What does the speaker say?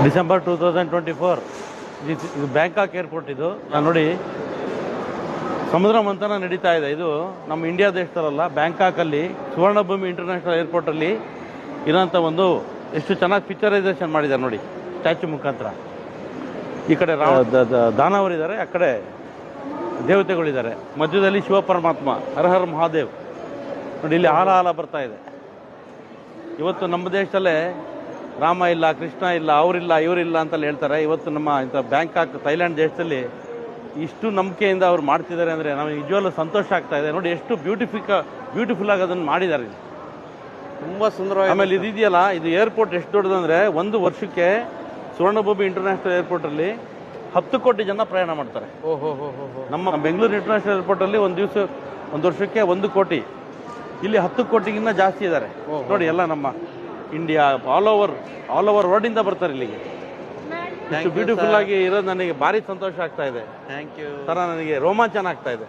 December 2024 ಇದು Bangkok airport. ಇದು ನೋಡಿ ಸಮುದ್ರ ಮಂಥನ ನಡೀತಾ ಇದೆ. ಇದು ನಮ್ಮ ಇಂಡಿಯಾ ದೇಶದಲ್ಲ, ಬ್ಯಾಂಕಾಕಲ್ಲಿ ಸುವರ್ಣಭೂಮಿ ಇಂಟರ್ನ್ಯಾಷನಲ್ ಏರ್ಪೋರ್ಟಲ್ಲಿ ಇರೋಂಥ ಒಂದು ಎಷ್ಟು ಚೆನ್ನಾಗಿ ಪಿಕ್ಚರೈಸೇಷನ್ ಮಾಡಿದ್ದಾರೆ ನೋಡಿ, ಸ್ಟ್ಯಾಚ್ಯೂ ಮುಖಾಂತರ. ಈ ಕಡೆ ದಾನವರಿದ್ದಾರೆ, ಆ ಕಡೆ ದೇವತೆಗಳಿದ್ದಾರೆ, ಮಧ್ಯದಲ್ಲಿ ಶಿವ ಪರಮಾತ್ಮ, ಹರ ಹರ ಮಹಾದೇವ್. ನೋಡಿ ಇಲ್ಲಿ ಹಾಲ ಬರ್ತಾ ಇದೆ. ಇವತ್ತು ನಮ್ಮ ದೇಶದಲ್ಲೇ ರಾಮ ಇಲ್ಲ, ಕೃಷ್ಣ ಇಲ್ಲ, ಅವರಿಲ್ಲ, ಇವರಿಲ್ಲ ಅಂತಲ್ಲಿ ಹೇಳ್ತಾರೆ. ಇವತ್ತು ನಮ್ಮ ಇಂಥ ಬ್ಯಾಂಕಾಕ್ ಥೈಲ್ಯಾಂಡ್ ದೇಶದಲ್ಲಿ ಇಷ್ಟು ನಂಬಿಕೆಯಿಂದ ಅವ್ರು ಮಾಡ್ತಿದ್ದಾರೆ ಅಂದರೆ ನಮಗೆ ನಿಜವಾಗ್ಲೂ ಸಂತೋಷ ಆಗ್ತಾ ಇದೆ. ನೋಡಿ ಎಷ್ಟು ಬ್ಯೂಟಿಫುಲ್ ಆಗಿ ಅದನ್ನು ಮಾಡಿದ್ದಾರೆ. ತುಂಬ ಸುಂದರವಾಗಿ. ಆಮೇಲೆ ಇದೆಯಲ್ಲ, ಇದು ಏರ್ಪೋರ್ಟ್ ಎಷ್ಟು ದೊಡ್ಡದಂದರೆ ಒಂದು ವರ್ಷಕ್ಕೆ ಸುವರ್ಣಭೂಮಿ ಇಂಟರ್ನ್ಯಾಷನಲ್ ಏರ್ಪೋರ್ಟಲ್ಲಿ 10 ಕೋಟಿ ಜನ ಪ್ರಯಾಣ ಮಾಡ್ತಾರೆ. ನಮ್ಮ ಬೆಂಗಳೂರು ಇಂಟರ್ನ್ಯಾಷನಲ್ ಏರ್ಪೋರ್ಟಲ್ಲಿ ಒಂದು ವರ್ಷಕ್ಕೆ 1 ಕೋಟಿ, ಇಲ್ಲಿ 10 ಕೋಟಿಗಿಂತ ಜಾಸ್ತಿ ಇದ್ದಾರೆ. ನೋಡಿ ಎಲ್ಲ ನಮ್ಮ ಇಂಡಿಯಾ ಆಲ್ ಓವರ್ ವರ್ಲ್ಡಿಂದ ಬರ್ತಾರೆ ಇಲ್ಲಿಗೆ. ಇಷ್ಟು ಬ್ಯೂಟಿಫುಲ್ ಆಗಿ ಇರೋದು ನನಗೆ ಭಾರಿ ಸಂತೋಷ ಆಗ್ತಾ ಇದೆ. Thank you. ಥರ ನನಗೆ ರೋಮಾಂಚನ ಆಗ್ತಾ ಇದೆ.